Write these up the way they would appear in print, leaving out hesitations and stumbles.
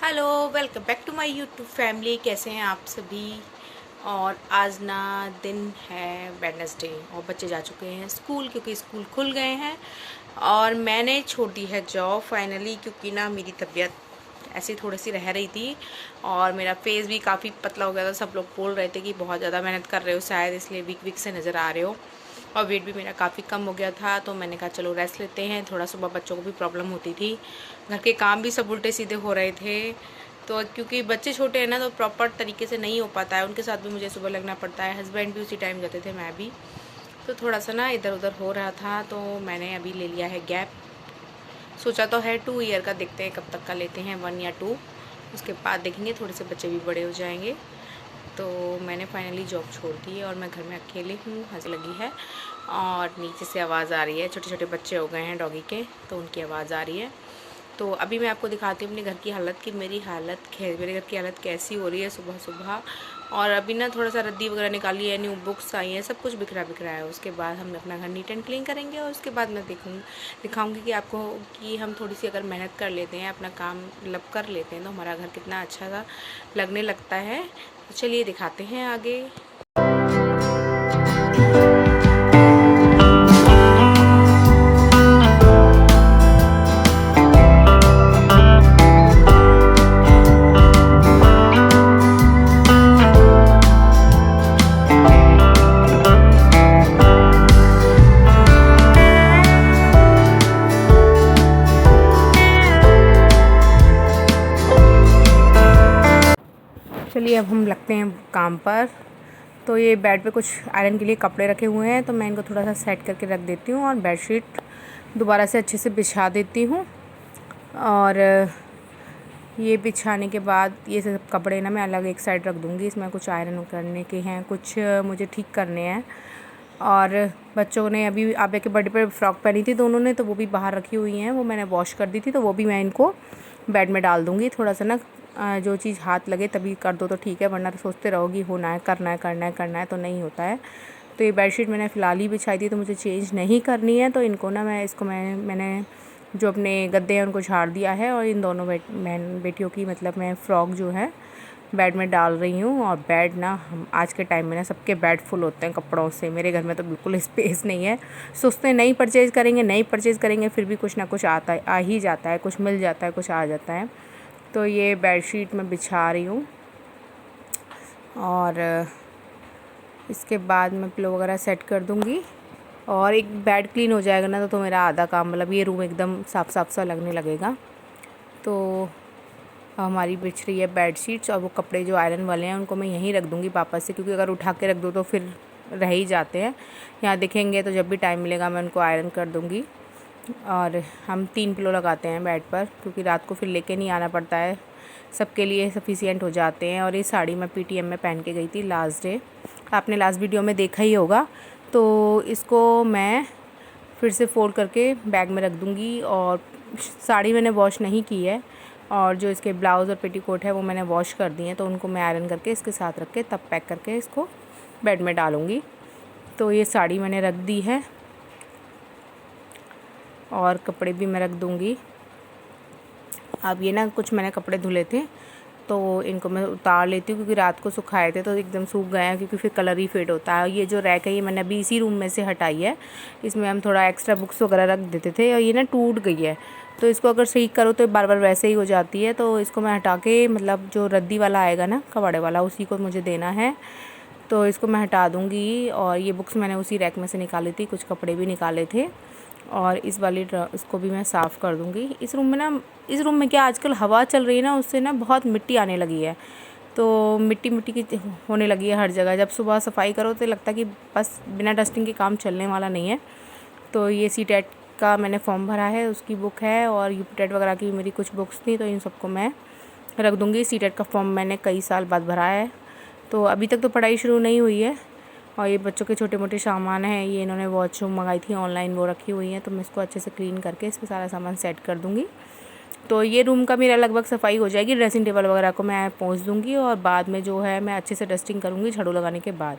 Hello, welcome back to my YouTube family. कैसे हैं आप सभी। और आज ना दिन है वेडनेसडे और बच्चे जा चुके हैं स्कूल क्योंकि स्कूल खुल गए हैं। और मैंने छोड़ दी है जॉब फाइनली क्योंकि ना मेरी तबीयत ऐसी थोड़ी सी रह रही थी और मेरा फेस भी काफ़ी पतला हो गया था। सब लोग बोल रहे थे कि बहुत ज़्यादा मेहनत कर रहे हो शायद इसलिए वीक वीक से नज़र आ रहे हो। और वेट भी मेरा काफ़ी कम हो गया था तो मैंने कहा चलो रेस्ट लेते हैं थोड़ा। सुबह बच्चों को भी प्रॉब्लम होती थी, घर के काम भी सब उल्टे सीधे हो रहे थे। तो क्योंकि बच्चे छोटे हैं ना तो प्रॉपर तरीके से नहीं हो पाता है, उनके साथ भी मुझे सुबह लगना पड़ता है। हस्बैंड भी उसी टाइम जाते थे, मैं भी। तो थोड़ा सा ना इधर उधर हो रहा था तो मैंने अभी ले लिया है गैप। सोचा तो है 2 ईयर का, देखते हैं कब तक का लेते हैं, 1 या 2। उसके बाद देखेंगे, थोड़े से बच्चे भी बड़े हो जाएंगे। तो मैंने फाइनली जॉब छोड़ दी है और मैं घर में अकेले हूँ, हंस लगी है। और नीचे से आवाज़ आ रही है, छोटे छोटे बच्चे हो गए हैं डॉगी के तो उनकी आवाज़ आ रही है। तो अभी मैं आपको दिखाती हूँ अपने घर की हालत कि मेरे घर की हालत कैसी हो रही है सुबह सुबह। और अभी ना थोड़ा सा रद्दी वगैरह निकाली है, न्यू बुक्स आई हैं, सब कुछ बिखरा बिखरा है। उसके बाद हम अपना घर नीट एंड क्लीन करेंगे और उसके बाद मैं दिखाऊंगी कि आपको कि हम थोड़ी सी अगर मेहनत कर लेते हैं, अपना काम मतलब कर लेते हैं तो हमारा घर कितना अच्छा सा लगने लगता है। तो चलिए दिखाते हैं आगे। चलिए अब हम लगते हैं काम पर। तो ये बेड पे कुछ आयरन के लिए कपड़े रखे हुए हैं तो मैं इनको थोड़ा सा सेट करके रख देती हूँ और बेडशीट दोबारा से अच्छे से बिछा देती हूँ। और ये बिछाने के बाद ये सब कपड़े ना मैं अलग एक साइड रख दूँगी। इसमें कुछ आयरन करने के हैं, कुछ मुझे ठीक करने हैं। और बच्चों ने अभी आबे के बर्थडे पर फ्रॉक पहनी थी दोनों ने, तो वो भी बाहर रखी हुई हैं, वो मैंने वॉश कर दी थी। तो वो भी मैं इनको बेड में डाल दूँगी। थोड़ा सा ना जो चीज़ हाथ लगे तभी कर दो तो ठीक है, वरना तो सोचते रहोगी होना है, करना है करना है करना है तो नहीं होता है। तो ये बेडशीट मैंने फ़िलहाल ही बिछाई थी तो मुझे चेंज नहीं करनी है। तो इनको ना मैंने जो अपने गद्दे हैं उनको झाड़ दिया है और इन दोनों बेटियों की मतलब मैं फ़्रॉक जो है बेड में डाल रही हूँ। और बेड ना हम आज के टाइम में ना सबके बेड फुल होते हैं कपड़ों से। मेरे घर में तो बिल्कुल स्पेस नहीं है। सोचते हैं नहीं परचेज़ करेंगे फिर भी कुछ ना कुछ आ ही जाता है, कुछ मिल जाता है, कुछ आ जाता है। तो ये बेडशीट मैं बिछा रही हूँ और इसके बाद मैं पिलो वगैरह सेट कर दूँगी और एक बेड क्लीन हो जाएगा ना तो मेरा आधा काम मतलब ये रूम एकदम साफ़ साफ़ सा लगने लगेगा। तो हमारी बिछ रही है बेडशीट्स और वो कपड़े जो आयरन वाले हैं उनको मैं यहीं रख दूँगी वापस से, क्योंकि अगर उठा के रख दो तो फिर रह ही जाते हैं। यहाँ दिखेंगे तो जब भी टाइम मिलेगा मैं उनको आयरन कर दूँगी। और हम 3 पिलो लगाते हैं बेड पर क्योंकि रात को फिर लेके नहीं आना पड़ता है, सबके लिए सफिशिएंट हो जाते हैं। और ये साड़ी मैं पीटीएम में पहन के गई थी लास्ट डे, आपने लास्ट वीडियो में देखा ही होगा। तो इसको मैं फिर से फोल्ड करके बैग में रख दूँगी। और साड़ी मैंने वॉश नहीं की है और जो इसके ब्लाउज़ और पेटीकोट है वो मैंने वॉश कर दिए हैं, तो उनको मैं आयरन करके इसके साथ रख के तब पैक करके इसको बेड में डालूँगी। तो ये साड़ी मैंने रख दी है और कपड़े भी मैं रख दूँगी। अब ये ना कुछ मैंने कपड़े धुले थे तो इनको मैं उतार लेती हूँ क्योंकि रात को सुखाए थे तो एकदम सूख गए हैं, क्योंकि फिर कलर ही फेड होता है। ये जो रैक है ये मैंने अभी इसी रूम में से हटाई है, इसमें हम थोड़ा एक्स्ट्रा बुक्स वगैरह रख देते थे और ये ना टूट गई है। तो इसको अगर सही करो तो बार बार वैसे ही हो जाती है। तो इसको मैं हटा के मतलब जो रद्दी वाला आएगा ना कबाड़े वाला उसी को मुझे देना है, तो इसको मैं हटा दूँगी। और ये बुक्स मैंने उसी रैक में से निकाली थी, कुछ कपड़े भी निकाले थे। और इसको भी मैं साफ़ कर दूँगी। इस रूम में क्या आजकल हवा चल रही है ना उससे ना बहुत मिट्टी आने लगी है, तो मिट्टी मिट्टी की होने लगी है हर जगह। जब सुबह सफाई करो तो लगता है कि बस बिना डस्टिंग के काम चलने वाला नहीं है। तो ये सीटेट का मैंने फॉर्म भरा है, उसकी बुक है और यूपीटेट वगैरह की मेरी कुछ बुक्स थी, तो इन सबको मैं रख दूँगी। सीटेट का फॉर्म मैंने कई साल बाद भरा है, तो अभी तक तो पढ़ाई शुरू नहीं हुई है। और ये बच्चों के छोटे मोटे सामान हैं, ये इन्होंने वॉच मंगाई थी ऑनलाइन, वो रखी हुई हैं, तो मैं इसको अच्छे से क्लीन करके इस पर सारा सामान सेट कर दूँगी। तो ये रूम का मेरा लगभग सफाई हो जाएगी। ड्रेसिंग टेबल वगैरह को मैं पोंछ दूँगी और बाद में जो है मैं अच्छे से डस्टिंग करूँगी झाड़ू लगाने के बाद।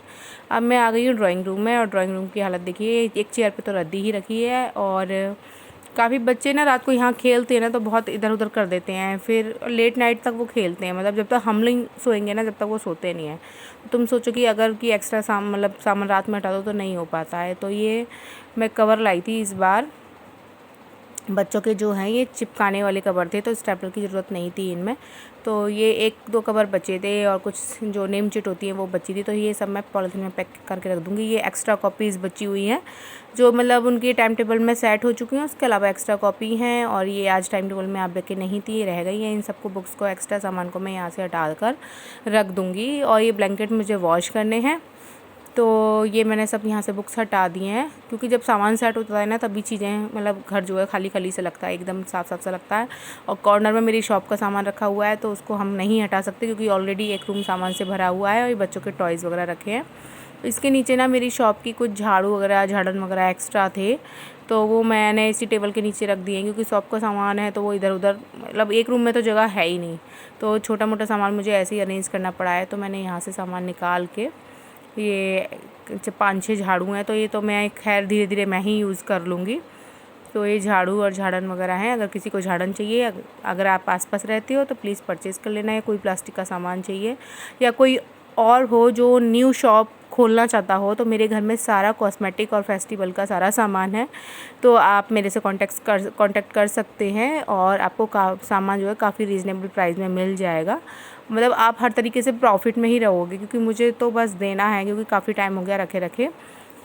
अब मैं आ गई हूँ ड्राइंग रूम में और ड्राइंग रूम की हालत देखिए, एक चेयर पे तो रद्दी ही रखी है और काफ़ी बच्चे ना रात को यहाँ खेलते हैं ना तो बहुत इधर उधर कर देते हैं, फिर लेट नाइट तक वो खेलते हैं, मतलब जब तक हम लोग सोएंगे ना जब तक वो सोते नहीं हैं। तुम सोचो कि अगर कि एक्स्ट्रा सामान रात में हटा दो तो नहीं हो पाता है। तो ये मैं कवर लाई थी इस बार, बच्चों के जो हैं ये चिपकाने वाले कवर थे तो स्टेपलर की ज़रूरत नहीं थी इनमें। तो ये 1-2 कवर बचे थे और कुछ जो नेम चिट होती है वो बची थी, तो ये सब मैं पॉलिथीन में पैक करके रख दूँगी। ये एक्स्ट्रा कॉपीज़ बची हुई हैं जो मतलब उनकी टाइम टेबल में सेट हो चुकी हैं, उसके अलावा एक्स्ट्रा कॉपी हैं। और ये आज टाइम टेबल में आप के नहीं थी, ये रह गई हैं। इन सबको बुक्स को एक्स्ट्रा सामान को मैं यहाँ से हटा कर रख दूँगी। और ये ब्लैंकेट मुझे वॉश करने हैं, तो ये मैंने सब यहाँ से बुक्स हटा दिए हैं, क्योंकि जब सामान सेट होता है ना तभी चीज़ें मतलब घर जो है खाली खाली से लगता है, एकदम साफ साफ सा लगता है। और कॉर्नर में मेरी शॉप का सामान रखा हुआ है तो उसको हम नहीं हटा सकते, क्योंकि ऑलरेडी एक रूम सामान से भरा हुआ है और ये बच्चों के टॉयज़ वगैरह रखे हैं। इसके नीचे ना मेरी शॉप की कुछ झाड़ू वगैरह झाड़न वगैरह एक्स्ट्रा थे, तो वो मैंने इसी टेबल के नीचे रख दिए हैं, क्योंकि शॉप का सामान है तो वो इधर उधर मतलब एक रूम में तो जगह है ही नहीं, तो छोटा मोटा सामान मुझे ऐसे ही अरेंज करना पड़ा है। तो मैंने यहाँ से सामान निकाल के ये 5-6 झाड़ू हैं, तो ये तो मैं खैर धीरे धीरे मैं ही यूज़ कर लूँगी। तो ये झाड़ू और झाड़न वगैरह हैं, अगर किसी को झाड़न चाहिए, अगर आप आसपास रहते हो तो प्लीज़ परचेज़ कर लेना। है कोई प्लास्टिक का सामान चाहिए या कोई और हो जो न्यू शॉप खोलना चाहता हो, तो मेरे घर में सारा कॉस्मेटिक और फेस्टिवल का सारा सामान है, तो आप मेरे से कांटेक्ट कर सकते हैं और आपको सामान जो है काफ़ी रीज़नेबल प्राइस में मिल जाएगा। मतलब आप हर तरीके से प्रॉफिट में ही रहोगे, क्योंकि मुझे तो बस देना है, क्योंकि काफ़ी टाइम हो गया रखे रखे।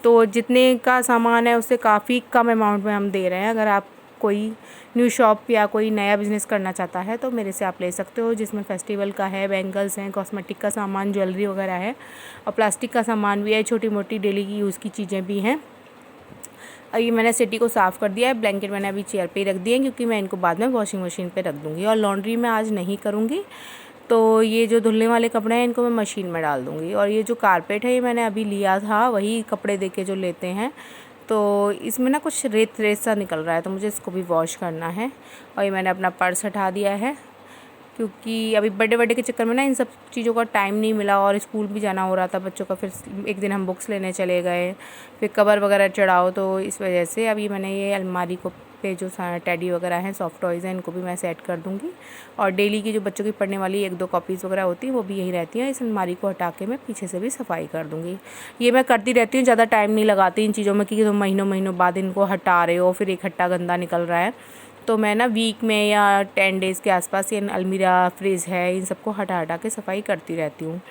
तो जितने का सामान है उससे काफ़ी कम अमाउंट में हम दे रहे हैं। अगर आप कोई न्यू शॉप या कोई नया बिज़नेस करना चाहता है तो मेरे से आप ले सकते हो, जिसमें फेस्टिवल का है, बैंगल्स हैं, कॉस्मेटिक का सामान, ज्वेलरी वगैरह है और प्लास्टिक का सामान भी है, छोटी मोटी डेली की यूज़ की चीज़ें भी हैं। और ये मैंने सिटी को साफ़ कर दिया है, ब्लैंकेट मैंने अभी चेयर पे ही रख दिए हैं, क्योंकि मैं इनको बाद में वॉशिंग मशीन पे रख दूँगी। और लॉन्ड्री में आज नहीं करूँगी, तो ये जो धुलने वाले कपड़े हैं इनको मैं मशीन में डाल दूँगी। और ये जो कारपेट है ये मैंने अभी लिया था, वही कपड़े दे के जो लेते हैं, तो इसमें ना कुछ रेत रेत सा निकल रहा है, तो मुझे इसको भी वॉश करना है। और ये मैंने अपना पर्स हटा दिया है, क्योंकि अभी बर्थडे के चक्कर में ना इन सब चीज़ों का टाइम नहीं मिला, और स्कूल भी जाना हो रहा था बच्चों का। फिर एक दिन हम बुक्स लेने चले गए, फिर कवर वगैरह चढ़ाओ, तो इस वजह से अभी मैंने ये अलमारी को पे जो टेडी वगैरह हैं, सॉफ्ट टॉयज़ हैं, इनको भी मैं सेट कर दूँगी। और डेली की जो बच्चों की पढ़ने वाली 1-2 कॉपीज़ वगैरह होती हैं वो भी यही रहती हैं। इस अलमारी को हटा के मैं पीछे से भी सफाई कर दूँगी। ये मैं करती रहती हूँ, ज़्यादा टाइम नहीं लगाती इन चीज़ों में, क्योंकि तुम महीनों बाद इनको हटा रहे हो, फिर इकट्ठा गंदा निकल रहा है। तो मैं ना वीक में या 10 डेज़ के आसपास ये अलमीरा, फ्रिज है, इन सबको हटा के सफाई करती रहती हूँ।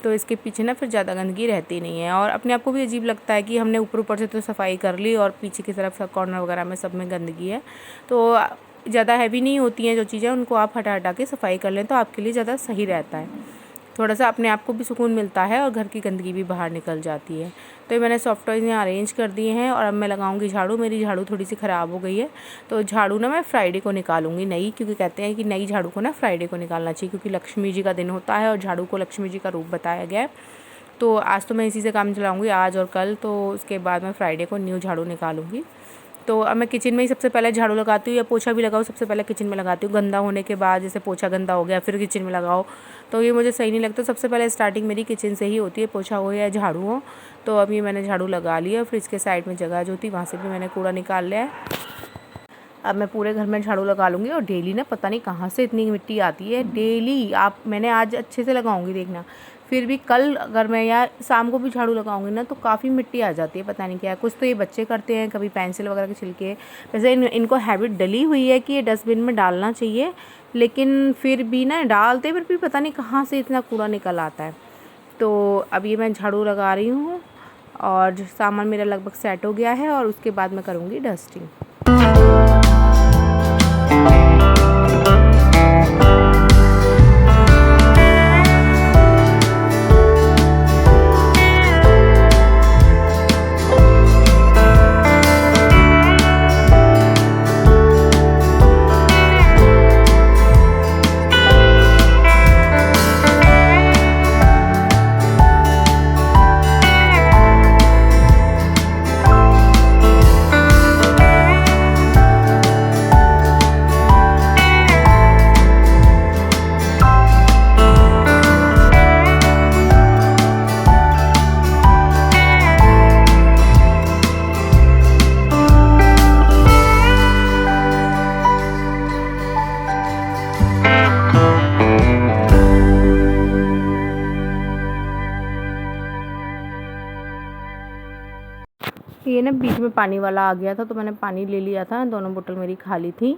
तो इसके पीछे ना फिर ज़्यादा गंदगी रहती नहीं है, और अपने आप को भी अजीब लगता है कि हमने ऊपर से तो सफाई कर ली और पीछे की तरफ कॉर्नर वगैरह में सब में गंदगी है। तो ज़्यादा हैवी नहीं होती हैं जो चीज़ें, उनको आप हटा के सफाई कर लें तो आपके लिए ज़्यादा सही रहता है। थोड़ा सा अपने आप को भी सुकून मिलता है और घर की गंदगी भी बाहर निकल जाती है। तो ये मैंने सॉफ्ट टॉयज़ यहाँ अरेंज कर दिए हैं, और अब मैं लगाऊंगी झाड़ू। मेरी झाड़ू थोड़ी सी ख़राब हो गई है, तो झाड़ू ना मैं फ्राइडे को निकालूंगी नई, क्योंकि कहते हैं कि नई झाड़ू को ना फ्राइडे को निकालना चाहिए, क्योंकि लक्ष्मी जी का दिन होता है और झाड़ू को लक्ष्मी जी का रूप बताया गया है। तो आज तो मैं इसी से काम चलाऊँगी, आज और कल, तो उसके बाद मैं फ्राइडे को न्यू झाड़ू निकालूँगी। तो अब मैं किचन में ही सबसे पहले झाड़ू लगाती हूँ, या पोछा भी लगाऊँ सबसे पहले किचन में लगाती हूँ। गंदा होने के बाद, जैसे पोछा गंदा हो गया फिर किचन में लगाओ, तो ये मुझे सही नहीं लगता। सबसे पहले स्टार्टिंग मेरी किचन से ही होती है, पोछा हो या झाड़ू हो। तो अब ये मैंने झाड़ू लगा लिया, फ्रिज के साइड में जगह जो थी वहाँ से भी मैंने कूड़ा निकाल लिया है। अब मैं पूरे घर में झाड़ू लगा लूँगी। और डेली ना पता नहीं कहाँ से इतनी मिट्टी आती है डेली। मैंने आज अच्छे से लगाऊंगी, देखना। फिर भी कल अगर मैं या शाम को भी झाड़ू लगाऊंगी ना तो काफ़ी मिट्टी आ जाती है, पता नहीं क्या है। कुछ तो ये बच्चे करते हैं, कभी पेंसिल वगैरह के छिलके। वैसे इनको हैबिट डली हुई है कि ये डस्टबिन में डालना चाहिए, लेकिन फिर भी ना डालते फिर भी पता नहीं कहाँ से इतना कूड़ा निकल आता है। तो अब ये मैं झाड़ू लगा रही हूँ, और सामान मेरा लगभग सेट हो गया है, और उसके बाद मैं करूँगी डस्टिंग। ये ना बीच में पानी वाला आ गया था, तो मैंने पानी ले लिया था, दोनों बोतल मेरी खाली थी।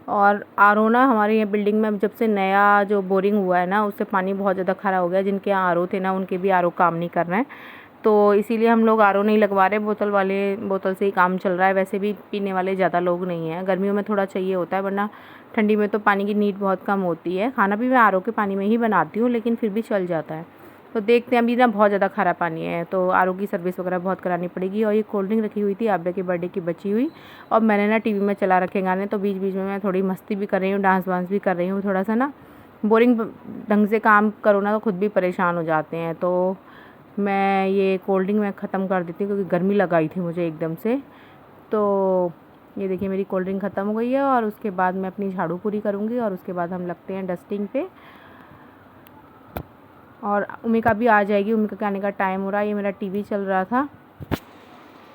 और आरओ ना हमारे यहाँ बिल्डिंग में जब से नया जो बोरिंग हुआ है ना, उससे पानी बहुत ज़्यादा ख़राब हो गया। जिनके यहाँ आरओ थे ना, उनके भी आरओ काम नहीं कर रहे हैं, तो इसीलिए हम लोग आरओ नहीं लगवा रहे, बोतल से ही काम चल रहा है। वैसे भी पीने वाले ज़्यादा लोग नहीं हैं, गर्मियों में थोड़ा चाहिए होता है, वरना ठंडी में तो पानी की नीड बहुत कम होती है। खाना भी मैं आरओ के पानी में ही बनाती हूँ, लेकिन फिर भी चल जाता है। तो देखते हैं, अभी ना बहुत ज़्यादा खारा पानी है, तो आरओ की सर्विस वगैरह बहुत करानी पड़ेगी। और ये कोल्ड ड्रिंक रखी हुई थी आब्या के बर्थडे की बची हुई, और मैंने ना टीवी में चला रखे गाने, तो बीच बीच में मैं थोड़ी मस्ती भी कर रही हूँ, डांस वांस भी कर रही हूँ। थोड़ा सा ना बोरिंग ढंग से काम करो ना, तो खुद भी परेशान हो जाते हैं। तो मैं ये कोल्ड ड्रिंक मैं ख़त्म कर देती हूँ, क्योंकि गर्मी लगाई थी मुझे एकदम से। तो ये देखिए मेरी कोल्ड ड्रिंक ख़त्म हो गई है, और उसके बाद मैं अपनी झाड़ू पूरी करूँगी, और उसके बाद हम लगते हैं डस्टिंग पे। और उमिका भी आ जाएगी, उमिका के आने का टाइम हो रहा है। ये मेरा टीवी चल रहा था,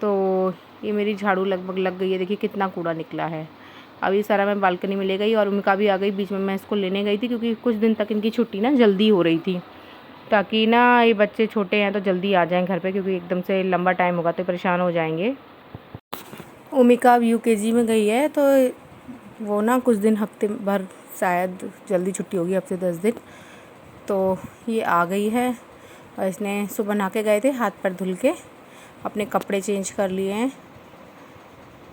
तो ये मेरी झाड़ू लगभग लग गई है। देखिए कितना कूड़ा निकला है। अभी सारा मैं बालकनी में ले गई, और उमिका भी आ गई। बीच में मैं इसको लेने गई थी, क्योंकि कुछ दिन तक इनकी छुट्टी ना जल्दी हो रही थी, ताकि ना ये बच्चे छोटे हैं तो जल्दी आ जाएं घर पे, क्योंकि एकदम से लंबा टाइम होगा तो परेशान हो जाएंगे। उमिका अब यूकेजी में गई है, तो वो ना कुछ दिन हफ्ते भर शायद जल्दी छुट्टी होगी, हफ्ते 10 दिन। तो ये आ गई है, और इसने सुबह नहा के गए थे, हाथ पैर धुल के अपने कपड़े चेंज कर लिए हैं,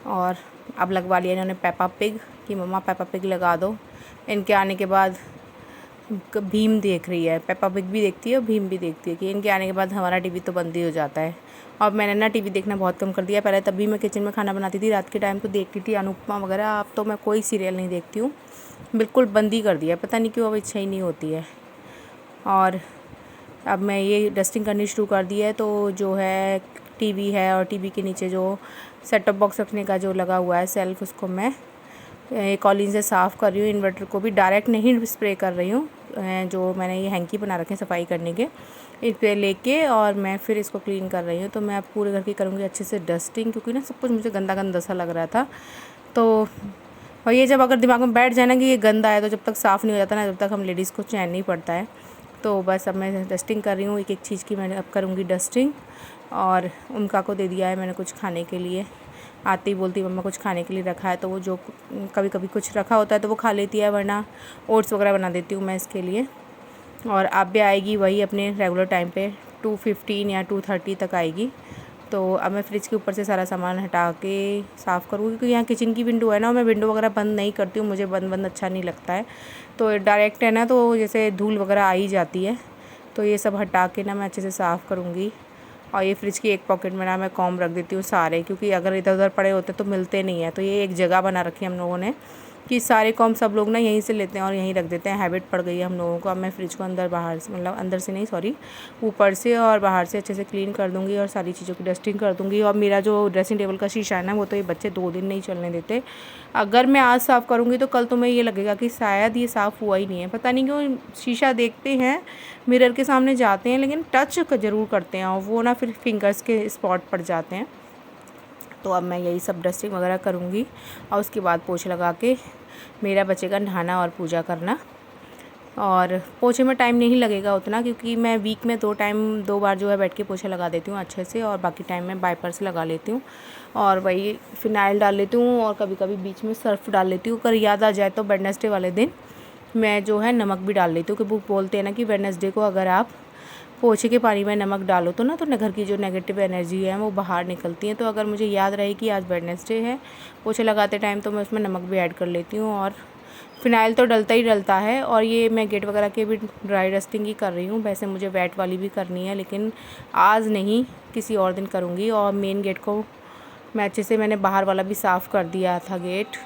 और अब लगवा लिया इन्होंने पेपा पिग कि मम्मा पेपा पिग लगा दो। इनके आने के बाद भीम देख रही है, पेपा पिग भी देखती है और भीम भी देखती है, कि इनके आने के बाद हमारा टीवी तो बंद ही हो जाता है। और मैंने ना टीवी देखना बहुत कम कर दिया। पहले तभी मैं किचन में खाना बनाती थी, रात के टाइम तो देखती थी अनुपमा वगैरह। अब तो मैं कोई सीरियल नहीं देखती हूँ, बिल्कुल बंद ही कर दिया, पता नहीं क्यों, अब इच्छा ही नहीं होती है। और अब मैं ये डस्टिंग करनी शुरू कर दी है। तो जो है टीवी है, और टीवी के नीचे जो सेट टॉप बॉक्स रखने का जो लगा हुआ है सेल्फ, उसको मैं कॉलिन से साफ़ कर रही हूँ। इन्वर्टर को भी डायरेक्ट नहीं स्प्रे कर रही हूँ, जो मैंने ये हैंकी बना रखे हैं सफाई करने के, इस पर लेके और मैं फिर इसको क्लीन कर रही हूँ। तो मैं अब पूरे घर की करूँगी अच्छे से डस्टिंग, क्योंकि ना सब कुछ मुझे गंदा गंदा सा लग रहा था। तो और ये जब अगर दिमाग में बैठ जाए ना कि ये गंदा है, तो जब तक साफ़ नहीं हो जाता ना, जब तक हम लेडीज़ को चैन नहीं पड़ता है। तो बस अब मैं डस्टिंग कर रही हूँ, एक एक चीज़ की मैंने अब करूँगी डस्टिंग। और उनका को दे दिया है मैंने कुछ खाने के लिए, आती ही बोलती मम्मा कुछ खाने के लिए रखा है, तो वो जो कभी कभी कुछ रखा होता है तो वो खा लेती है, वरना ओट्स वगैरह बना देती हूँ मैं इसके लिए। और अब भी आएगी वही अपने रेगुलर टाइम पे 2:15 या 2:30 तक आएगी। तो अब मैं फ्रिज के ऊपर से सारा सामान हटा के साफ़ करूँगी, क्योंकि यहाँ किचन की विंडो है ना, मैं विंडो वगैरह बंद नहीं करती हूँ, मुझे बंद अच्छा नहीं लगता है। तो डायरेक्ट है ना, तो जैसे धूल वगैरह आ ही जाती है। तो ये सब हटा के ना मैं अच्छे से साफ़ करूँगी। और ये फ्रिज की एक पॉकेट में ना मैं कॉम्ब रख देती हूँ सारे, क्योंकि अगर इधर उधर पड़े होते तो मिलते नहीं है। तो ये एक जगह बना रखी है हम लोगों ने, कि सारे कॉम्ब सब लोग ना यहीं से लेते हैं और यहीं रख देते हैं। हैबिट पड़ गई है हम लोगों को। अब मैं फ्रिज को अंदर बाहर से, मतलब अंदर से नहीं सॉरी, ऊपर से और बाहर से अच्छे से क्लीन कर दूँगी, और सारी चीज़ों की डस्टिंग कर दूँगी। और मेरा जो ड्रेसिंग टेबल का शीशा है ना, वो तो ये बच्चे 2 दिन नहीं चलने देते। अगर मैं आज साफ़ करूँगी तो कल तुम्हें ये लगेगा कि शायद ये साफ़ हुआ ही नहीं है। पता नहीं क्यों शीशा देखते हैं, मिरर के सामने जाते हैं, लेकिन टच ज़रूर करते हैं, और वो ना फिर फिंगर्स के स्पॉट पड़ जाते हैं। तो अब मैं यही सब डस्टिंग वगैरह करूँगी, और उसके बाद पोछा लगा के मेरा बचेगा नहाना और पूजा करना। और पोछे में टाइम नहीं लगेगा उतना, क्योंकि मैं वीक में 2 बार जो है बैठ के पोछा लगा देती हूँ अच्छे से, और बाकी टाइम में वाइपर से लगा लेती हूँ। और वही फिनाइल डाल लेती हूँ, और कभी कभी बीच में सर्फ डाल लेती हूँ। अगर याद आ जाए तो वेडनेसडे वाले दिन मैं जो है नमक भी डाल लेती हूँ, कि वो बोलते हैं ना कि वेडनेसडे को अगर आप पोछे के पानी में नमक डालो तो ना, तो घर की जो नेगेटिव एनर्जी है वो बाहर निकलती है। तो अगर मुझे याद रहे कि आज वेडनेसडे है, पोछे लगाते टाइम, तो मैं उसमें नमक भी ऐड कर लेती हूँ। और फ़िनाइल तो डलता ही डलता है। और ये मैं गेट वगैरह के भी ड्राई डस्टिंग ही कर रही हूँ। वैसे मुझे वेट वाली भी करनी है, लेकिन आज नहीं, किसी और दिन करूँगी। और मेन गेट को मैं अच्छे से, मैंने बाहर वाला भी साफ़ कर दिया था गेट।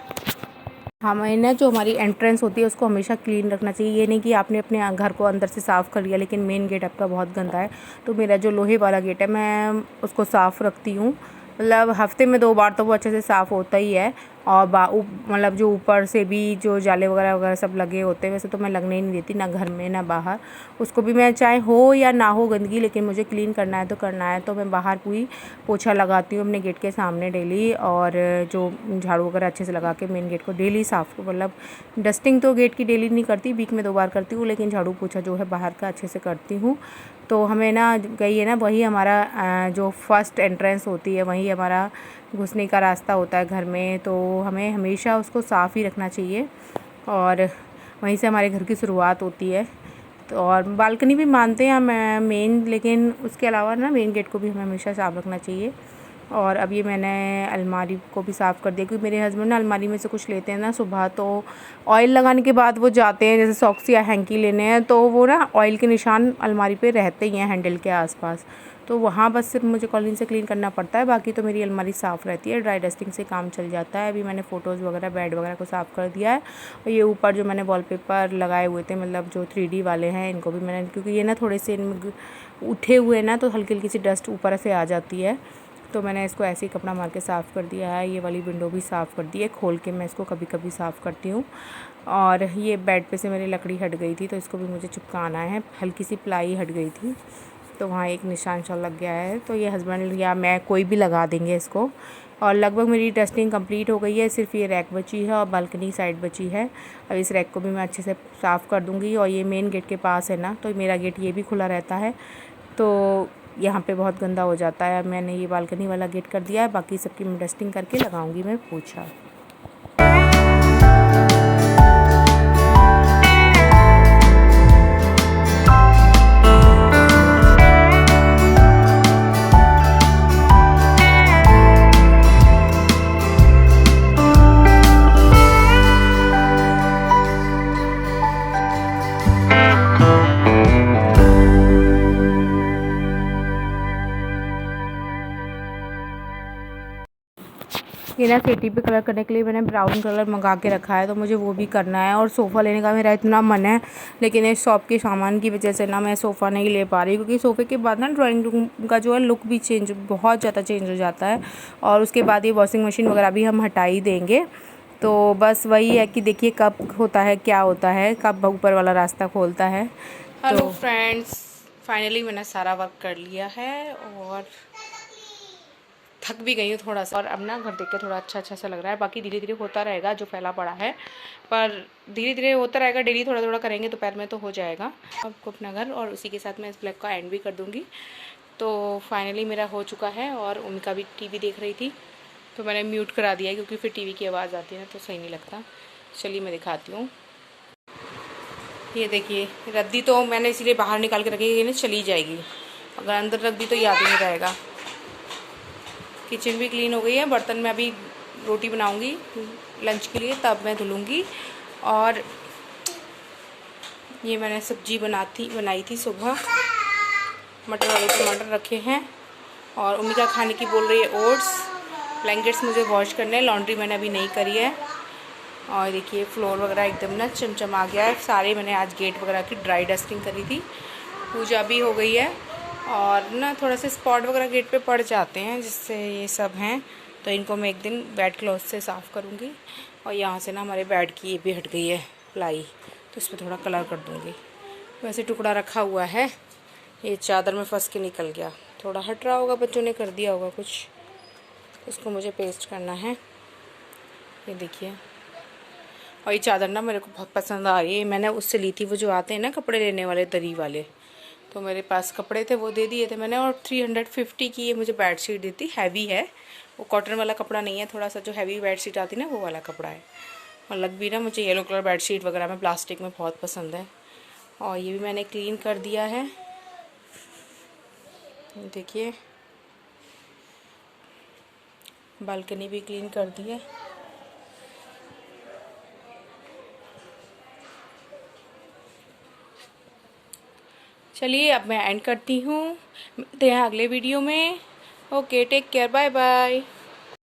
हमें ना जो हमारी एंट्रेंस होती है उसको हमेशा क्लीन रखना चाहिए। ये नहीं कि आपने अपने घर को अंदर से साफ़ कर लिया, लेकिन मेन गेट आपका बहुत गंदा है। तो मेरा जो लोहे वाला गेट है, मैं उसको साफ़ रखती हूँ, मतलब हफ्ते में 2 बार तो वो अच्छे से साफ़ होता ही है। और मतलब जो ऊपर से भी जो जाले वगैरह वगैरह सब लगे होते हैं, वैसे तो मैं लगने ही नहीं देती, ना घर में ना बाहर। उसको भी मैं चाहे हो या ना हो गंदगी, लेकिन मुझे क्लीन करना है तो करना है, तो मैं बाहर पूरी पोछा लगाती हूँ अपने गेट के सामने डेली। और जो झाड़ू वगैरह अच्छे से लगा के मेन गेट को डेली साफ़, मतलब डस्टिंग तो गेट की डेली नहीं करती, वीक में 2 बार करती हूँ, लेकिन झाड़ू पोछा जो है बाहर का अच्छे से करती हूँ। तो हमें ना गई है ना, वही हमारा जो फर्स्ट एंट्रेंस होती है, वही हमारा घुसने का रास्ता होता है घर में, तो हमें हमेशा उसको साफ़ ही रखना चाहिए और वहीं से हमारे घर की शुरुआत होती है। तो और बालकनी भी मानते हैं हम मेन, लेकिन उसके अलावा ना मेन गेट को भी हमें हमेशा साफ़ रखना चाहिए। और अब ये मैंने अलमारी को भी साफ़ कर दिया, क्योंकि मेरे हस्बैंड ना अलमारी में से कुछ लेते हैं ना सुबह, तो ऑयल लगाने के बाद वो जाते हैं जैसे सॉक्स या हैंकी लेने हैं, तो वो ना ऑयल के निशान अलमारी पे रहते ही हैं हैंडल के आसपास, तो वहाँ बस सिर्फ मुझे कॉलिन से क्लीन करना पड़ता है, बाकी तो मेरी अलमारी साफ़ रहती है, ड्राई डस्टिंग से काम चल जाता है। अभी मैंने फ़ोटोज़ वगैरह बेड वगैरह को साफ़ कर दिया है। और ये ऊपर जो मैंने वॉलपेपर लगाए हुए थे, मतलब जो 3D वाले हैं, इनको भी मैंने, क्योंकि ये ना थोड़े से उठे हुए ना, तो हल्की हल्की सी डस्ट ऊपर से आ जाती है, तो मैंने इसको ऐसे ही कपड़ा मार के साफ़ कर दिया है। ये वाली विंडो भी साफ़ कर दी है, खोल के मैं इसको कभी कभी साफ़ करती हूँ। और ये बेड पे से मेरी लकड़ी हट गई थी, तो इसको भी मुझे चिपकाना है, हल्की सी प्लाई हट गई थी, तो वहाँ एक निशान सा लग गया है, तो ये हस्बैंड या मैं कोई भी लगा देंगे इसको। और लगभग मेरी डस्टिंग कंप्लीट हो गई है, सिर्फ ये रैक बची है और बालकनी साइड बची है। अब इस रैक को भी मैं अच्छे से साफ़ कर दूँगी। और ये मेन गेट के पास है ना, तो मेरा गेट ये भी खुला रहता है, तो यहाँ पे बहुत गंदा हो जाता है। मैंने ये बालकनी वाला गेट कर दिया है, बाकी सबकी मैं डस्टिंग करके लगाऊंगी मैं पोछा। ये ना सीटी पे कलर करने के लिए मैंने ब्राउन कलर मंगा के रखा है, तो मुझे वो भी करना है। और सोफ़ा लेने का मेरा इतना मन है, लेकिन इस शॉप के सामान की वजह से ना मैं सोफ़ा नहीं ले पा रही, क्योंकि सोफ़े के बाद ना ड्राइंग रूम का जो है लुक भी बहुत ज़्यादा चेंज हो जाता है। और उसके बाद ये वॉशिंग मशीन वगैरह भी हम हटा ही देंगे, तो बस वही है कि देखिए कब होता है, क्या होता है, कब ऊपर वाला रास्ता खोलता है। हेलो फ्रेंड्स, फाइनली मैंने सारा वर्क कर लिया है और थक भी गई हूँ थोड़ा सा, और अब ना घर देख के थोड़ा अच्छा सा लग रहा है। बाकी धीरे धीरे होता रहेगा, जो फैला पड़ा है, पर धीरे धीरे होता रहेगा, डेली थोड़ा थोड़ा करेंगे तो पैर में तो हो जाएगा आपको अपना घर। और उसी के साथ मैं इस ब्लॉग का एंड भी कर दूँगी। तो फाइनली मेरा हो चुका है, और उनका भी टीवी देख रही थी, तो मैंने म्यूट करा दिया है, क्योंकि फिर टीवी की आवाज़ आती है ना, तो सही नहीं लगता। चलिए मैं दिखाती हूँ। ये देखिए, रद्दी तो मैंने इसीलिए बाहर निकाल के रखी है, ना चली जाएगी, अगर अंदर रख दी तो याद ही नहीं रहेगा। किचन भी क्लीन हो गई है, बर्तन में अभी रोटी बनाऊंगी लंच के लिए, तब मैं धुलूँगी। और ये मैंने सब्जी बनाई थी सुबह, मटर वाले टमाटर रखे हैं। और उम्मी खाने की बोल रही है ओट्स। ब्लैंकेट्स मुझे वॉश करने हैं, लॉन्ड्री मैंने अभी नहीं करी है। और देखिए फ्लोर वगैरह एकदम ना चमचमा गया है। सारे मैंने आज गेट वगैरह की ड्राई डस्टिंग करी थी, पूजा भी हो गई है। और ना थोड़ा से स्पॉट वगैरह गेट पे पड़ जाते हैं, जिससे ये सब हैं, तो इनको मैं एक दिन बेड क्लॉथ से साफ़ करूँगी। और यहाँ से ना हमारे बेड की ये भी हट गई है प्लाई, तो इस पर थोड़ा कलर कर दूँगी। वैसे टुकड़ा रखा हुआ है, ये चादर में फंस के निकल गया, थोड़ा हट रहा होगा, बच्चों ने कर दिया होगा कुछ, उसको मुझे पेस्ट करना है। ये देखिए, और ये चादर ना मेरे को बहुत पसंद आ रही है, मैंने उससे ली थी, वो जो आते हैं ना कपड़े लेने वाले दरी वाले, तो मेरे पास कपड़े थे, वो दे दिए थे मैंने। और 350 की ये मुझे बेडशीट दी थी, हैवी है, वो कॉटन वाला कपड़ा नहीं है, थोड़ा सा जो हैवी बेडशीट आती है ना वो वाला कपड़ा है। और लग भी ना मुझे येलो कलर बेडशीट वगैरह में प्लास्टिक में बहुत पसंद है। और ये भी मैंने क्लीन कर दिया है, देखिए बालकनी भी क्लीन कर दी है। चलिए अब मैं एंड करती हूँ, मिलते हैं अगले वीडियो में। Okay, take care, bye bye.